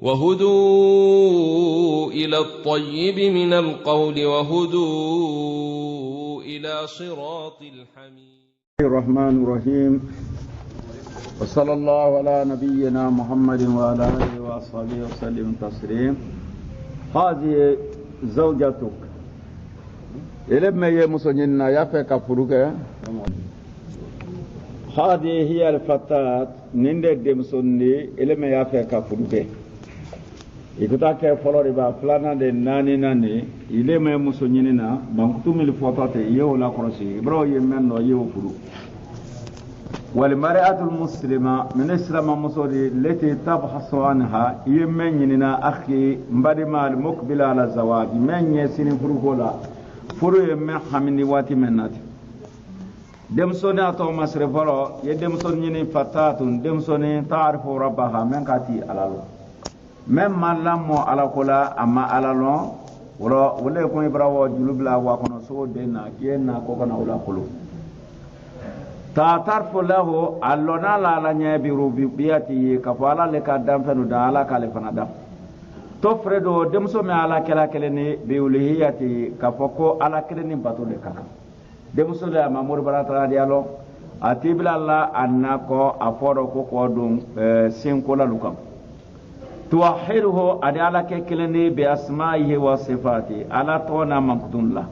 وهدوا إلى الطيب من القول وهدوا إلى صراط الحميد. الرحمن الرحيم، وصلى الله على نبينا محمد وعلى آله وصحبه وسلم تسليما. هذه زوجتك إلما يمسنين يفك فروك. هذه هي الفتاة نندك دمسني إلما يفك فروك. ikutake folori ba flana de nani ile me muso nyinina bankutumi fotote yewo la korosi ibro yemenno yewo furu wal mar'atul muslima min islama musodi lati tabhasu anha yemen nyinina akhi mbadi mal mukbila ala zawaji men yesini furu gola furu yemen hamini wati menati demsoni ato masre folo ye demsoni nyini fatatun demsoni ta'rifu rabbaha men kati alalo même malamo ala kola amma ala no wala ko ibrawo julubla wa kono so dena kiena ko kono wala kulu ta tarfu lahu allona la nyabi rububiyati ka fala le ka dam fenu da ala kale fana dam to fredo demso me ala kala keleni bi ulihiyati ka foko ala keleni batule kaka demso la mamur barata dialo atibla la annako aforo ko dum sin kola lukam توحده أدعالك كلني بأسمائه وصفاته على طونا مقدون له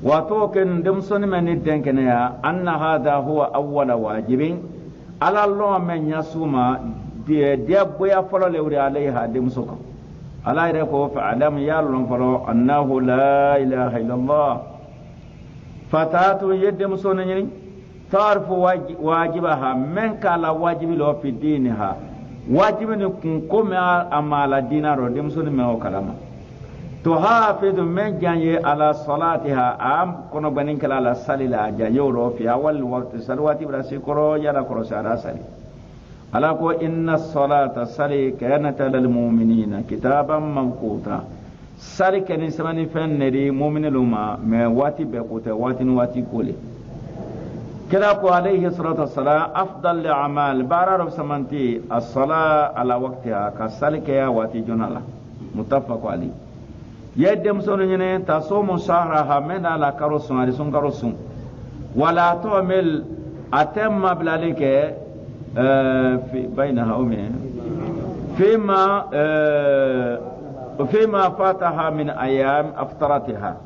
وتوكن دمسون من الدنكنيا أن هذا هو أول واجب على الله من يسوم ديابويا فلو لوري عليها دمسوك على يركو فعلم يالون فلو أنه لا إله إلا الله فتاتو يدمسون تعرف واجبها من كان واجب له في دينها wajibini kun kome amala dinaro demsoni mewo kalama to hafidu men janye ala salatiha am kono banin kala ala salila janyoro fi awal waqti salawati brasi koro yala koro sara sali ala ko inna salata sali kanat lil mu'minina kitaban mawquta sali kani samani fennedi mu'minuluma me wati be ko te wati ni wati kole كلاكو عليه الصلاة والسلام أفضل الأعمال بارا سمنتي الصلاة على وقتها كسالك يا واتي جنالا متفق عليه يدم سونين تصوم شهرها من على كروسون على سون كروسون ولا تعمل أتم بلالك في بينها أمين فيما فاتها من أيام أفطرتها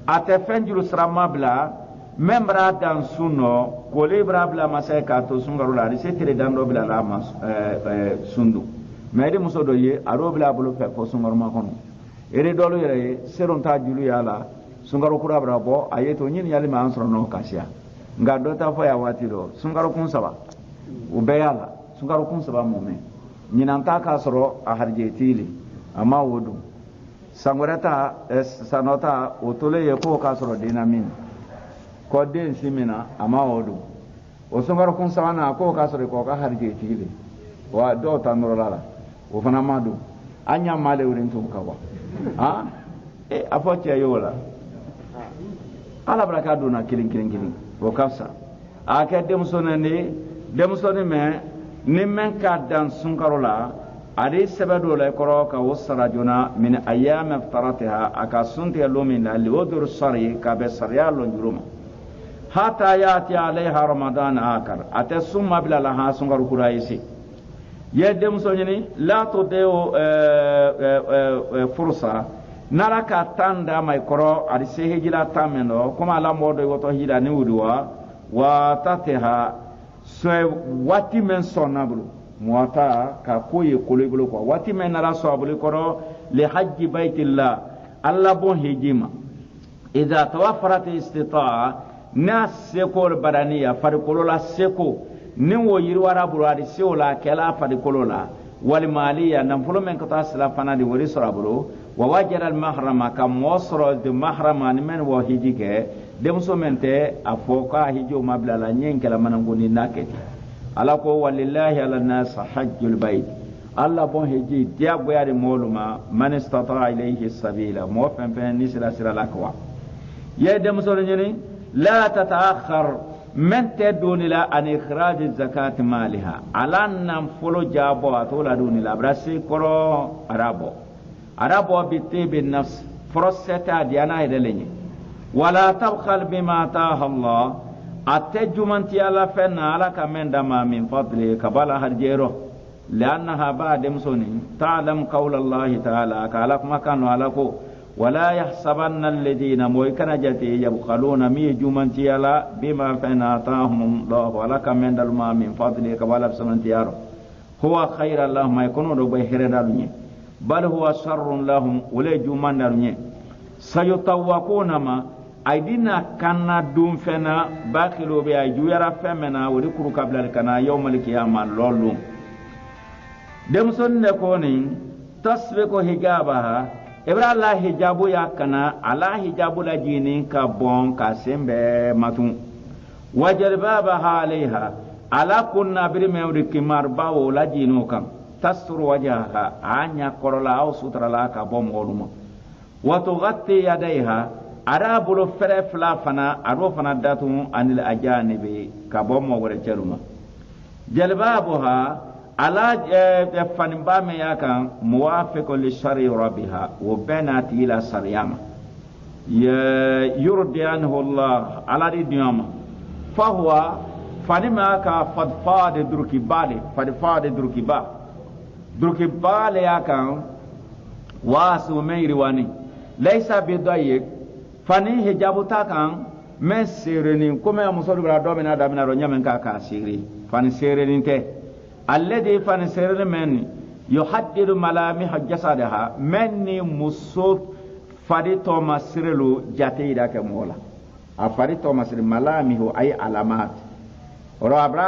أتفنجل سرما بلا membra dan sunno ko libra bla masaka to sungaru la risetere dan do bla la mas sundu mede muso do ye aro bla bulu fe ko sungaru ma kono ere dolo yere seron ta julu yala sungaru kura bra bo ayeto nyin yali ma ansro no kasya ngado ta fo ya watiro sungaru kun saba u be yala sungaru kun saba mume nyinan ta ka soro a harje tili amma wodu sangorata sanota otole ye ko ka soro dinamin ko den simina ama odu o songaro kun sawana ko ka sore ko ka harje tigile wa do tanro lala o fana madu anya male urin tum kawa ha afoche yola ala baraka duna kilin o kafsa ake dem sonane me nimmen ka dan sungaro la ade sabado la koro ka wasara jona min ayyam aftaratiha aka sunti lumin li wadur sari ka be sariyalo juruma hatta yati alaiha ramadan akar atasumma bila laha sungaru kuraisi yedem sonyini la to deo fursa naraka tanda mai koro adi sehijila tameno kuma la modo woto hida ni udwa wa tateha so wati men sonablu muata ka koye koleblo ko wati men nara so abuli koro li hajji baitillah alla bon hijima idha tawaffarat istita'a nas sekol badaniya farikolola seko ni wo yirwara buradi seola kala farikolola wal maliya nan fulo men kata sala fana di wori sorabro wa wajara al mahrama kam wasra de mahrama ni men wo hijike dem so mente afoka hijo mabla la nyenkela manangoni naketi ala ko walillahi ala nas hajjul bait alla bon hiji dia boyade moluma man istata ilayhi sabila mo fen fen ni sila lakwa ye dem so nyeni لا تتأخر من تدون لا أن إخراج الزكاة مالها على نفلو جابو أطول دون لا برسي كرو أرابو بطيب النفس فرصتا ديانا إدليني ولا تبخل بما آتاها الله أتجو من تيالا فن على كمن دما من فضله كبالا هرجيرو لأنها بعد مسوني تعلم قول الله تعالى كالك ما كانوا علىكو ولا يحسبن الذين مويكنا جتي يبخلون ميجو من تيالا بما فن آتاهم الله على كمن دما من فضله كبالا بسمن تيارو هو خير اللهم يكونوا بخير دارني بل هو شر لهم وليجو من دارني سيطوقون ما أيدينا كنا دون فنا باكلوا بأيجو يرى فمنا ولكرو قبل الكنا يوم القيامة لولو دمسون نكوني تسبق حجابها إبرا الله حجابو يكنا على حجابو لجيني كبون كاسمبه ماتون وجلبابها عليها على كنا برمي كمار باو لجينو كم تستر وجهها عنيا كورلا أو ستر لا كبون غلوم وتغطي يديها أرابلو فرفلا فنا أروفنا داتو عن الأجانب كبوم ورجلما جلبابها على فنبام يكن موافق للشرع ربها وبنات إلى سريامة يرضي عنه الله على الدنيا فهو فنما كفضفاد دركي بالي يكن واسو ميرواني ليس بضيق فني hijabu takan men sereni kuma musolu bra do mena da mena ro nyamen ka ka siri fani sereni te alladhi fani sereni men yuhaddidu malamih jasadaha menni muso fadi to masirelu jate ida ke mola a fadi to masir malamihu ay alamat ro abra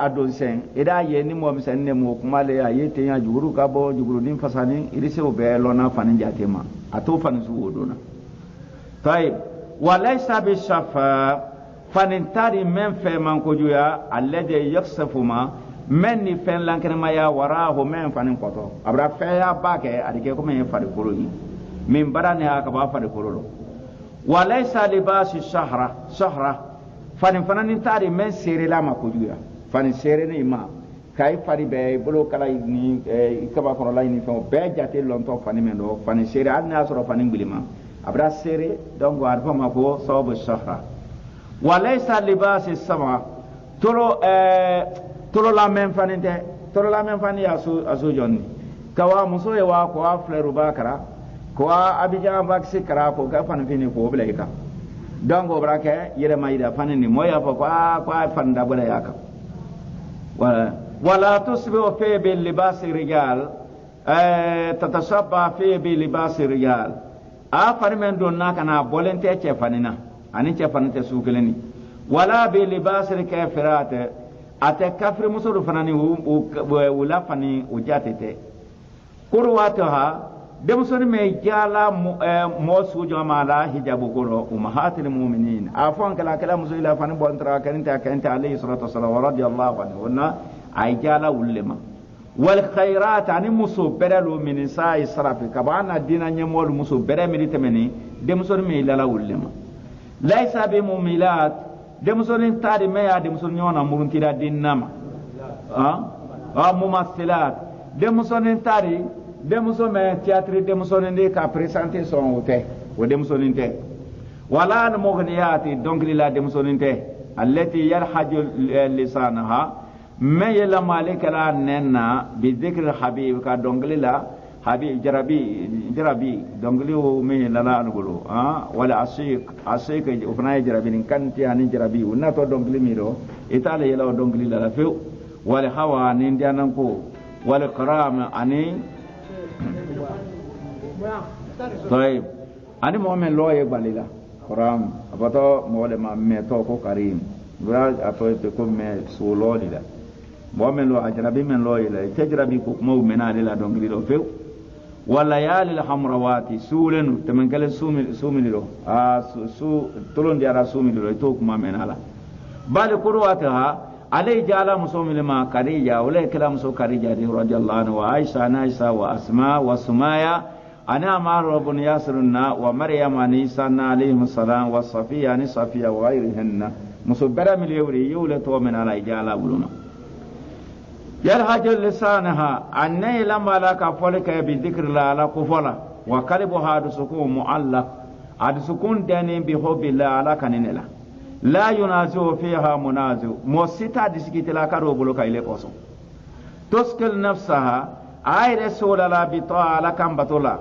adon sen ida ye ni mo misen ne mo kuma le ya yete ya juguru ka bo juguru din fasani idise o be lona fani jate ma ato fani su wodona طيب وليس بالشفاء فننتاري من في من كجويا الذي يخسف ما من فين لانكن ما يا وراه من فنن قطو ابرا فيا باكي اديكي كوم يفاري كولوي من برانها كبا فاري كولو وليس لباس الشهرة فننتاري من سيري لا ما كجويا فن سيري ما كاي فاري بي بلو كلا ني كبا كون لا ني فون بي جاتي لونتو فني من دو فن سيري ان اسرو فنن بليما abra sere donc arfa mako sababu shahra walaysa libas as-sama tolo la même fani asu jonni kawa muso ye wa ko afleru bakara ko abidjan vaksi kara ko ga fan fini ko belaika donc obra ke yere mayda fani ni moya ko fan da bela yaka wala tusbi fi bil libas rijal tatashabba fi bil libas rijal a fani men don na kana bolente ce fanina ani ce fanite su keleni wala bi libasir kafirate ate kafir musulu fanani wala fani ujatete kurwataha demsoni me jala mo su jama la hijabu kuro ummahatil mu'minin afon kala musula fani bontra kanta alayhi salatu wassalam radiyallahu anhu ay jala ulema والخيرات عن مسو بدلو من نساء إسراف كبانا دينا نمول مسو بدل ملتمني دمسون ميلا ولما ليس بمميلات دمسون تاري ميا دمسون يونا مرنتيرا دينما ممثلات دمسون تاري دمسون مي تياتري دمسون دي كا بريسانتي سون اوتي ودمسون انتي ولا المغنيات دونك لا دمسون انتي التي يرحج لسانها ما يلا مالك لا ننا بذكر الحبيب كدونغلي لا حبيب جربي دونغلي ومي لا نقولو ولا عشيق وفناي جربي كان تياني جربي وناتو دونغلي ميرو ايطالي يلا دونغلي لا فيو ولا هوا نينديانكو ولا كرام اني طيب اني مؤمن لو يقبللا كرام ابطو مولما ميتو كو كريم ولا اتو تكون مي سولولي لا مؤمن لو أجنبي من لو إلى تجربي كوكمو من على لا دونغلي لو فيو والليالي الحمروات سولن تمنكل سومي لو سو تلون ديارا سومي لو يتوك ما من على بل قرواتها علي جالا مسومي لما كريجا ولا كلام سو كريجا رضي الله عنه وعائشة نائشة وأسماء وسمايا أنا مار بن ياسرنا ومريم أنيسا عليهم السلام والصفية صفية وغيرهن مصبرة مليوري يولتو من على إجالة بلونا يلهج لسانها أني لما لك فلك بذكر الله على كفلا وقلبها سكون معلق هذا سكون داني بحب الله على كنينلا لا ينازع فيها منازع موسيتا ديسكيت لا كارو بلوكا إليكوسو تسكل نفسها أي رسول الله بطاعة على كم بطولا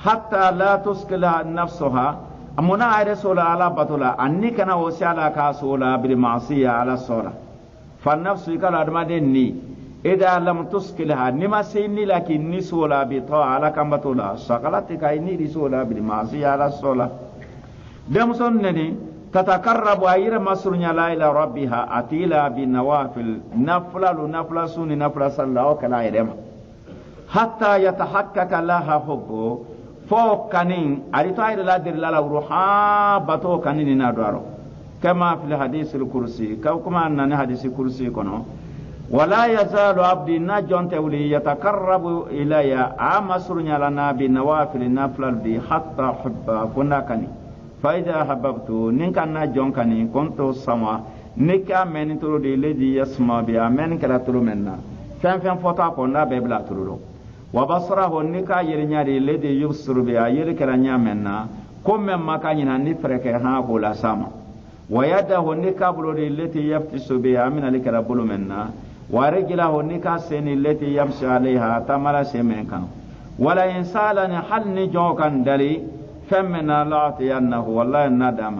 حتى لا تسكل نفسها أمنا أي رسول الله على بطولا أني كان وسيالا كاسولا بالمعصية على الصورة فالنفس يقال أدمدني إذا لم تسكلها نما سيني لكن نسولا بطاعة على كم بطولا سقلتك إني رسولا بالمعصية على الصورة دمسونني تتقرب أير مسرنيا لا إلى ربها أتيلا بالنوافل نفل سوني نفل صلى وكلا يرم حتى يتحقق لها حبه فوق كنين أريتاير لا در لا روحا بتو كنين نادارو كما في الحديث الكرسي كما أن حديث الكرسي كنو ولا يزال عبدي نجون تولي يتقرب إلي مسرنيا لنا بالنوافل نفل دي حتى حب كنا كنين فإذا حببت نكا نجون كني كنت سما نكا من ترودي الذي يسمع بها من كلا ترو منا فان فوتا كنا ببلا ترو وبصره نكا يرنياري الذي يبصر بها يركلا نيامنا كم ما كان نفرك ها بولا سما ويده نكا بلودي التي يفتش بها من الكلا بلو منا ورجله نكا سن التي يمشي عليها تملا سمن كان ولا إنسان حل نجون كان دلي فمنا لأعطينه والله الندم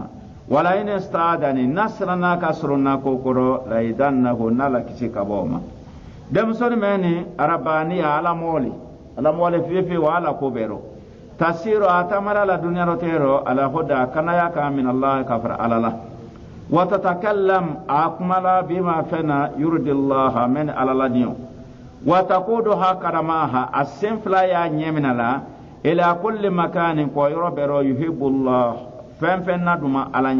ولا إن استعادني نصرنا كسرنا كوكرو لأيدنه نلكسي كبوما دمسون مني رباني على مولي في وعلى كوبيرو تسير أتمر على الدنيا روتيرو على هدى كناياك من الله كفر على الله وتتكلم أكمل بما فينا يرضي الله من على الله وتقودها كرماها السنفلا يا نيمنا الله إلى كل مكان كويرو يحب الله فن ندما على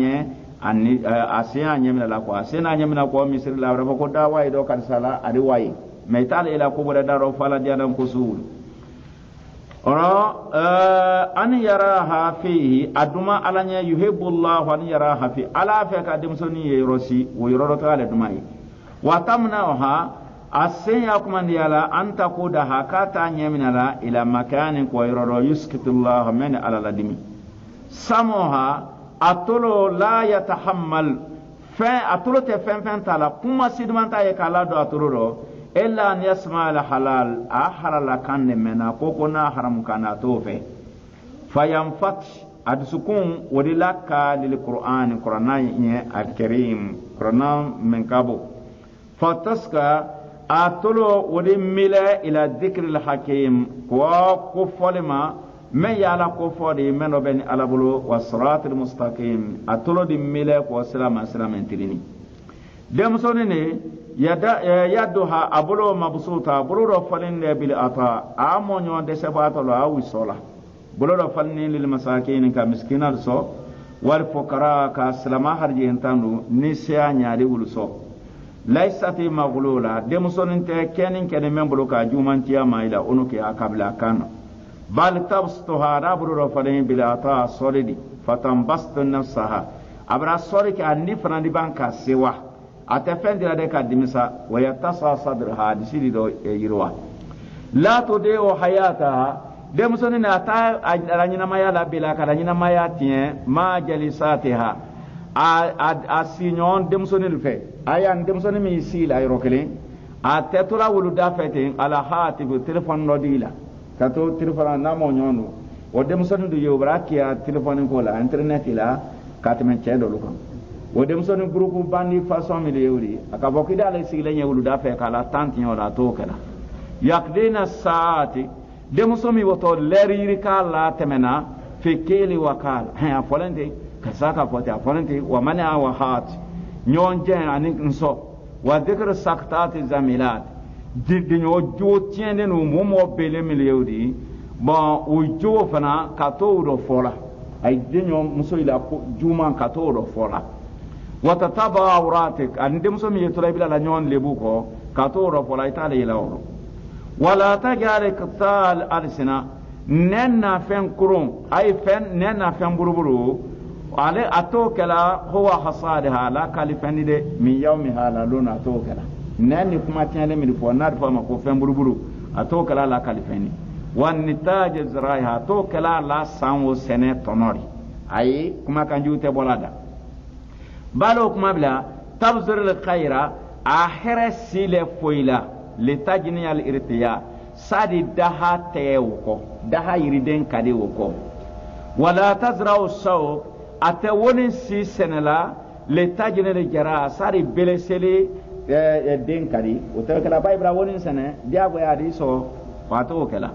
أني أسيا نيمنا لا كوا أسيا نيمنا كوا مصر لا رفع كدا واي دو كرسالة أدواي ميتال إلى كبر دارو فلا جانم كسول أن يراها فيه أدما على يحب الله أن يراها فيه على فك أدمسوني يروسي ويرو تعالى دماي وتمنعها أسيا كمان يلا أنت كودها كاتا نيمنا إلى مكان كويرو يسكت الله من على الدمي سموها أتلو لا يتحمل أتلو تفهم تلا كم سيدمان تايك على دو أتلو إلا أن يسمع الحلال أحلال كان منا كوكونا حرام كان توفي فينفت أدسكون ودلك للقرآن الكريم قرآن من كابو فتسكى أتلو ودملا إلى الذكر الحكيم وكفلما من يالا كفري من بين الابلو والصراط المستقيم أتلو دملا وسلام سلام انتليني دمسونني يدها أبلو مبسوطة بلو رفلين بالعطاء أمون يوان دسبات الله أو الصلاة بلو رفلين للمساكين كمسكين الصو والفقراء كسلما حرجين تانو نسيا نياري ولصو ليست مغلولة دمسونن تكينين كن من بلوكا جومان تياما إلى أنوكي أكابلا كان بل تبسطها رابرو رفلين بالعطاء صولدي فتنبسط نفسها أبرا صولك أني فران بانكا سوا أتفندر لك الدمسا ويتصى صدرها دسيدي دو يروى لا تديو حياتها دمسونن أتا أرانينا ما يلا بلاك أرانينا ما ياتين ما جلساتها أسينيون دمسونن الفي أيان دمسونن ميسيل أيروكلي أتتولا ولودا فتين على هاتف تلفون نوديلا كاتو تلفون نامو نيونو ودمسونن دو يوبراكيا تلفون كولا انترنت لا كاتمن تشيدو لوكم ودمسونن جروب باندي فاسون مليوري أكابوكيدا لسيلين ولودا فكالا تانتيون لا توكلا يقدينا الساعات دمسومي وتو لريريكا لا تمنا في كيلي وكال هيا فولنتي كساكا فوتي فولنتي ومنع وهات نيون جين انك نسو وذكر سكتات الزميلات دي نيو جو تيندن مومو بيلي مليودي با وجو فنا كاتورو فولا اي دي نيو مسويلا جومان كاتورو فولا وتتبع عوراتك ان دمسومي يتري بلا نيون لبوكو كاتورو فولا يتالي يلاورو ولا تجعل قتال ألسنا ننا فين كروم أي فين ننا فين بربرو ale atokela huwa hasadaha la kalifani de min yawmiha la luna atokela nani kuma tiale mi fo na fo ma ko fen buruburu atokela la kalifani wan nitaj zraiha atokela la sanwo sene tonori ayi kuma kan jute bolada balo kuma bla tabzir al khaira ahira sile foila litajni al irtiya sadi daha tewko daha yiriden kadi woko wala tazra'u saw atawoni si senela litajni al jara sadi beleseli den kadi utawkala baybra woni sene diago yadi so wato kala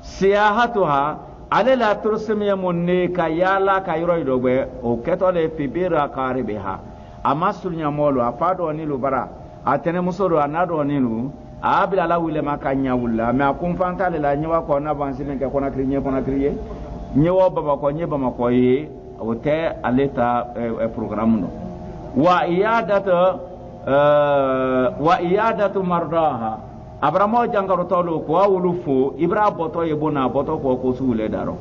siyahatuha ale la tursimiya munne ka yala ka yoro idogbe o ketole fibira qaribiha amasul nyamolo afado nilu bara atene musoro anado nilu abila la wile makanya wulla me akun fantale la nyewa ko na bansine ke kona kriye nyewo baba ko nyeba mako yi o te aleta programme no wa iyadatu mardaha abramo jangaro tolo ko awulufu ibra boto yebona boto ko suule daro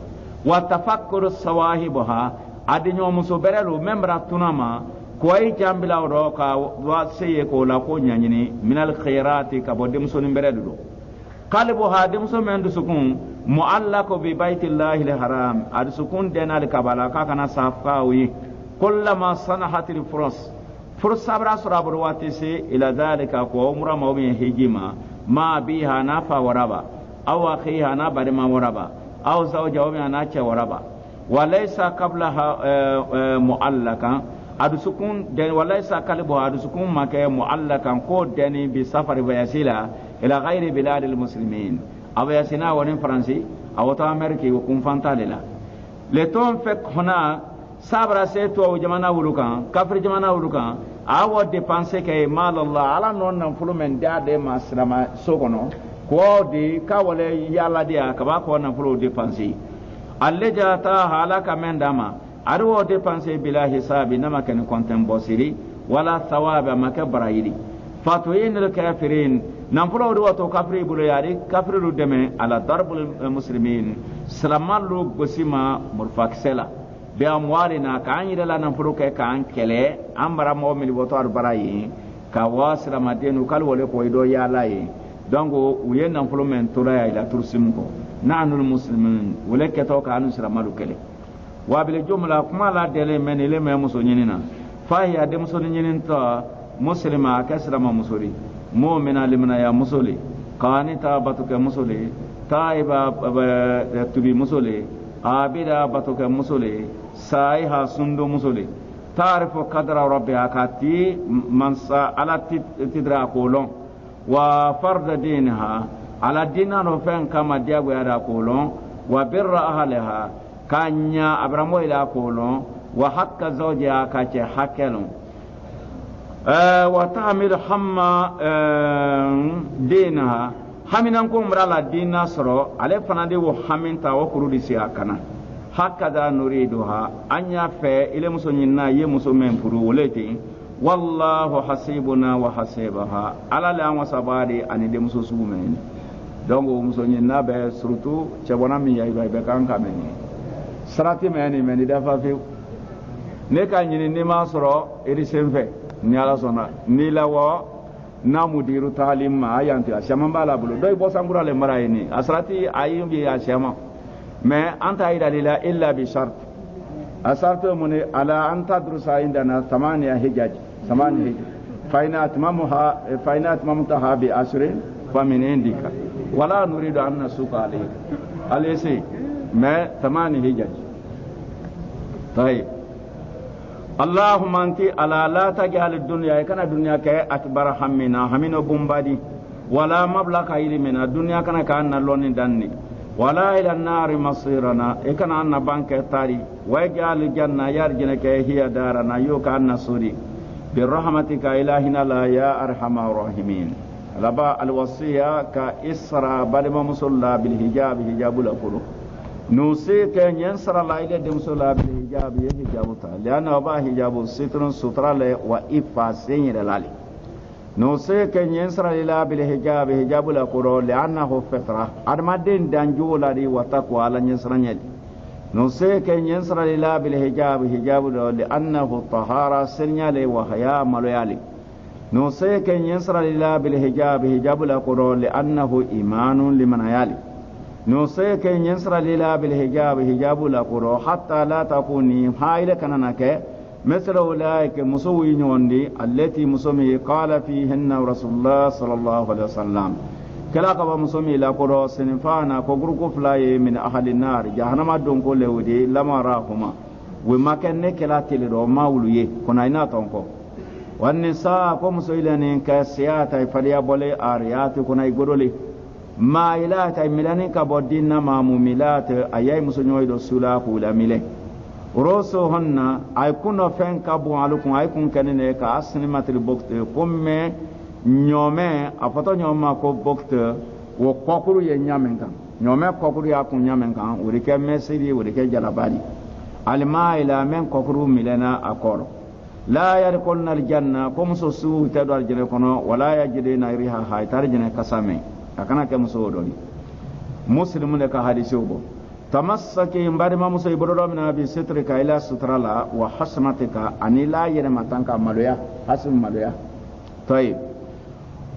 wa tafakkuru sawahibaha adinyo muso berelo membra tunama koy jambila ro ka wa seye ko la ko nyanyini minal khairati ka bodem so nimberedo qalbu hadim so mendu sukun muallaqu bi baitillahi alharam ad sukun denal kabala ka kana safkawi kullama sanahatil furus sabra surabur watisi ila dhalika ko umra mawmi hijima ma biha nafa waraba aw akhiha na barima waraba aw zawja wa na cha waraba walaysa qablaha muallaka adusukun den walaysa kalbu adusukun make muallakan ko deni bi safar bayasila ila ghairi bilad almuslimin aw yasina wa faransi aw ta ameriki wa kun fantalila le ton fek hona sabra seto o jamana wulukan kafir jamana wulukan awo dépenser ke mal Allah ala non nan fulumen dade masrama sogono ko di kawale yalla dia kaba ko nan fulu dépenser alleja ta halaka mendama arwo dépenser bila hisabi nama ken konten bosiri wala thawaba makabrayidi fatuin al kafirin nan fulu do to kafiri bulo yari kafiru deme ala darbul muslimin salamalu gosima murfaksela be amwalina kan yidala nan furu ke kan kele ambara mo mi botor barayi ka wasra madenu kal wole ko do yala yi dongo uyen nan furu men tora ya ila tursim ko nanul muslimin wole ke to ka anu sira malu kele wa bil jumla kuma la dele men ile me muso nyinina fa ya de muso nyinin to muslima kasra ma musori mu'mina limna ya musoli qanita batuka musoli taiba tubi musoli abida batuka musoli saiha sundu musuli ta'rifu qadra rabbiha kati mansa ala tidra kolon wa farda dinha ala dinano fen kama diago yada kolon wa birra ahliha kanya abramo ila kolon wa hakka zawjiha kace hakelon wa ta'mil hamma dinha haminan ko mrala dinna soro ale fanade wo haminta wo kurudi siakana hakada nuriduha anya fe ile musonyina ye musomen puru wolete wallahu hasibuna wa hasibaha ala la wasabari ani de musosumen dongo musonyina be surtout chebona mi ya be kan kameni sarati meni dafa fi ne ka nyini ni ma soro eri senfe ni ala sona ni lawo na mudiru talim ma ayanti ashama bala bulo doy bo sangura le marayini asrati ayimbi ashama mais anta ida lila illa bi shart asartu mun ala anta drusa indana 8 hijaj 8 hijaj faina atmamtaha bi asrin fa min indika wala nuridu an nasuka alayk alaysi mais 8 hijaj طيب اللهم انت على لا تجعل الدنيا كان الدنيا كأكبر همنا بومبادي ولا مبلغ علمنا الدنيا كان لون دني ولا إلى النار مصيرنا إكنا أن بانك تاري ويجعل الجنة يرجنك هي دارنا يوك أن سوري برحمتك إلهنا لا يا أرحم الراحمين لبا الوصية كإسرى بلما مصلى بالحجاب حجاب الأفلو نوسيك ينصر الله إلى دمصلى بالحجاب يحجاب لأنه با حجاب ستر سترى وإفا سيني للالي نوسيك ينصر الله بالحجاب حجاب الأفلو لأنه فطرة أرمدين دانجولا دي وتقوى على ينصر نيدي نسيك ينصر لله بالحجاب حجاب لأنه طهارة سنيالي وحياة مليالي نسيك ينصر لله بالحجاب حجاب لقرار لأنه إيمان لمن يالي نسيك ينصر لله بالحجاب حجاب لقرار حتى لا تكوني حائلة كننك مثل أولئك مسوين وندي التي مسمي قال فيهن رسول الله صلى الله عليه وسلم كلا قبا مسمي لا قرو سنفانا كغرق فلاي من أهل النار جهنم دون كل ودي لما راهما وما كان كلا تلرو ما وليه كنا يناتونكو والنساء كم سئلن كسيات فليا بولي آريات كنا يقولي ما إلات ميلاني كبودين ما مميلات أيام مسنوي رسولا كولا ميله روسو هنا أيكون فين كابو علىكم أيكون كنني كأسني ما تربوكت كم nyome afoto nyoma ko bokte wo kokuru ye nyamenka nyome kokuru ya kun nyamenka urike mesiri urike jalabari alma ila men kokuru milena akoro la yarkulna aljanna kum susu tadu aljanna kono wala yajidina riha haytar janna kasame akana ke muso doni muslimu le ka hadisi ubo tamassaki mbari ma muso iboro mina bi sitrika ila sutrala wa hasmatika anila yere matanka maloya hasim maloya طيب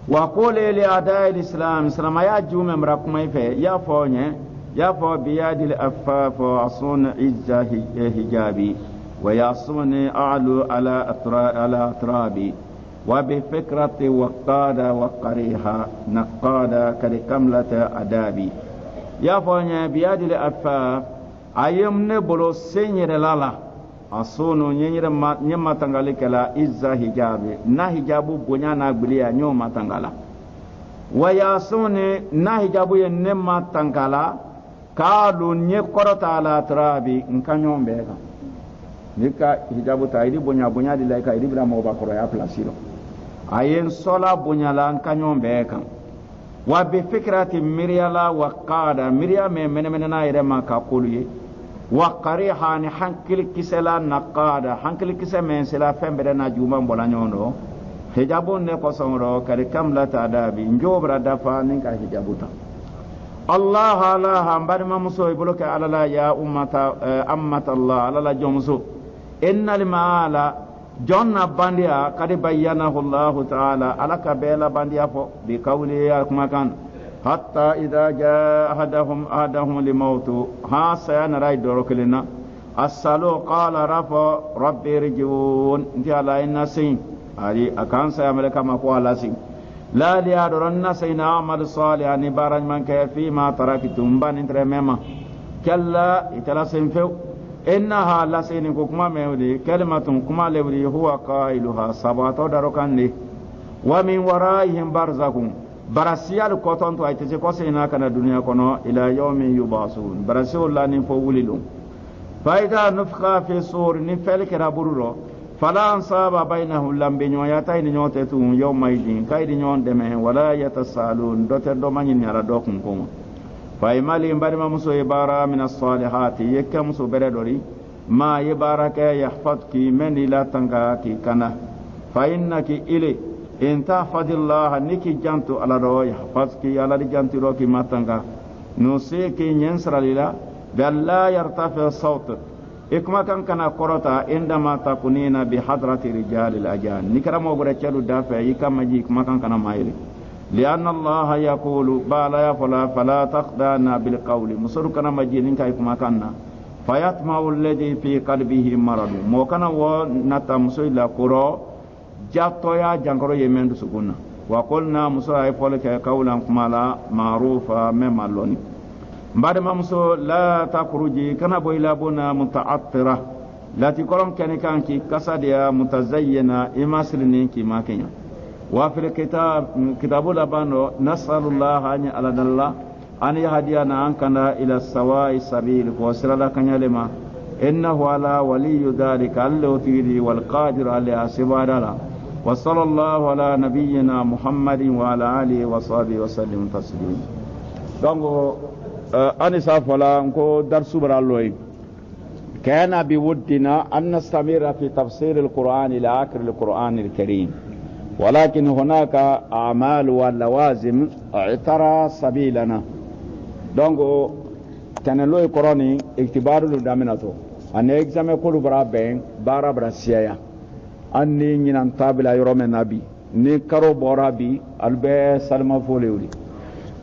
وقول لأعداء الإسلام سلام يا جوم مركم يا فوني يا فو بياد الأفاف وعصون عزة حجابي ويعصون أعلو على أترابي وبفكرة وقادة وقريها نقادة كركملة أدابي يا فوني بياد الأفاف أيمن بلو سينير لالا asunu nyema tangali kala izza hijabi na hijabu bonya na gbiliya nyoma tangala waya sune na hijabu ye nema tangala kalu nye korota ala trabi nkanyo mbega nika hijabu ta idi bonya di laika idi bra mo ba koro ya plasiro ayen sola bonya la nkanyo mbega wa bi fikrati miryala wa qada mirya me menemena na ire ma ka koluye وقريحا حنكل كسلا نقادا حنكل كسلا من سلا فم بدنا جوما بولانيونو حجابون نقصورو كركم لا تادابي نجوب ردفا نك حجابوتا الله لا هم برما مسو يبلوك على لا يا أمة الله على لا جومسو إن المعال جون بانديا قد بينه الله تعالى على كبيلا بانديا فو بقوله كما كان حتى إذا جاء أحدهم لموت ها سينرى دوركلنا السلو قال ربي رجعون انت على النسين هذه أكان سيعمل كما قال سين لا ليادرن سينا عمل صالح نبارج من كيفي ما تركتم بان انترمما كلا اتلاسين فيو إنها لسين كما ميودي كلمة كما لوري هو قائلها سباتو دروكان لي ومن ورائهم برزقون barasiyal koton to ayte ko seyna kana dunya kono ila yawmin yubasun barasiol la ni fo wulilum faida nufkha fi sur ni felke rabururo fala ansaba bainahum lambi nyoyata ni nyote tu yawmaidin kaydi nyon deme wala yatasalun dote do manyin yara dokun ko fay mali mbari ma muso ibara min as-salihati yakam so beredori ma ibaraka yahfadki man ila tangaki kana fa innaki ili in tahfadillah niki jantu ala ro yahfazki ala di jantu ro ki matanga no se ki nyensra lila balla yartafi sawt ikma kan kana korota indama takunina bi hadrati rijal al ajan nikramo gore chelu dafa yikama ji ikma kan kana mayri lianna allah yaqulu bala ya fala taqdana bil qawli musur kana majinin kai ikma kanna fayatma alladhi fi qalbihi marad mo kana wo natam soila kuro jatto ya jankoro yemendu sukuna wa qulna musa ay folke qawlan kumala ma'rufa memaloni mbade mamso la takruji kana boyla bona muta'attira lati kolon kene kanki kasadiya mutazayyana imaslini ki makenya wa fil kitabul abano nasallallahu ala dalla an yahdiyana ankana ila sawa'i sabil wa sirala kanyalema innahu ala waliyyu dhalika allatiri wal qadir ala asbadala وصلى الله على نبينا محمد وعلى آله وصحبه وسلم تسليما donc ani safala ko darsu baralloy kana biwuddina an nastamira fi tafsir alquran ila akhir alquran alkarim ولكن هناك أعمال ولوازم اعترى سبيلنا donc tanelo e koroni iktibaru lu daminato ane examen ko lu bara ben bara bara siya anni nyinan tabila yoro men nabi ni karo bora bi albe salma folewli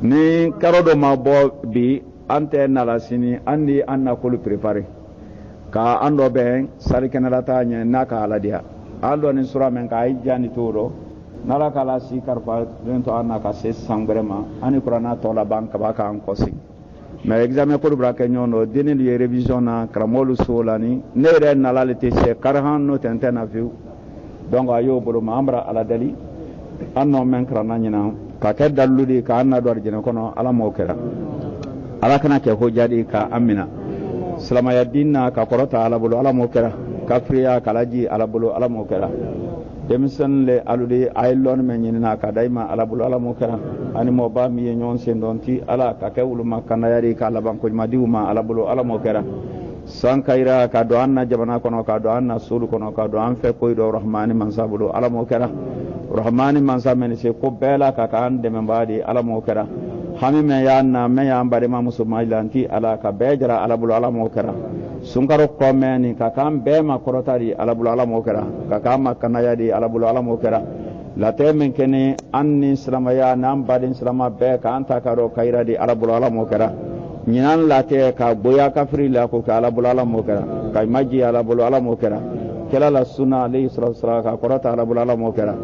ni karo do ma bo bi ante nala sini anni anna ko lu préparer ka ando ben sari kenala ta nya naka aladia ando ni sura men ka ay jani toro nala kala si karfa rento anna ka se sangrema ani qur'ana to la banka ba ka an kosi mais examen ko bra ke nyono deni li révision na kramolu solani ne re nala le te se karhan no tentena view donc ayo bolo ma amra ala dali anno men krana nyina ka ke dalludi ka anna do arjina kono ala mo kera ala kana ke ho jadi ka amina selama ya dinna ka korota ala bolo ala mo kera kafriya kalaji ala bolo ala mo kera demisen le alude aylon men nyina ka dayma ala bolo ala mo kera ani mo ba mi nyon sen donti ala ka ke wuluma kana yari ka ala banko madiuma ala bolo ala mo kera sankaira ka do anna jabana kono ka do anna sulu kono ka do an fe koy do rahmani mansa bolo ala mo kera rahmani mansa men se ko bela ka kan de men baadi ala mo kera hami me yanna me ya mbare ma musuma lanti ala ka bejara ala bulu ala mo kera sunkaro ko meni ka kam be ma korotari ala bulu ala mo kera ka kam kana yadi ala bulu ala mo kera la temen kene anni salama ya nam badin salama be ka anta karo kaira di ala bulu ala mo kera nyinan la te ka boya kafri la ko ka ala bulu ala mo kera ka maji ala bulu ala mo kera kala la sunna alayhi salatu wassalam ka korota ala bulu ala mo kera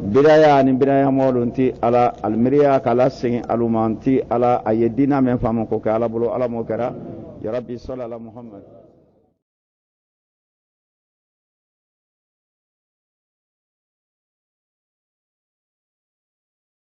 bidaya ni bidaya molunti ala almiriya kala sing alumanti ala ayedina men famu ko kala bulu ala mo kera ya rabbi sallallahu muhammad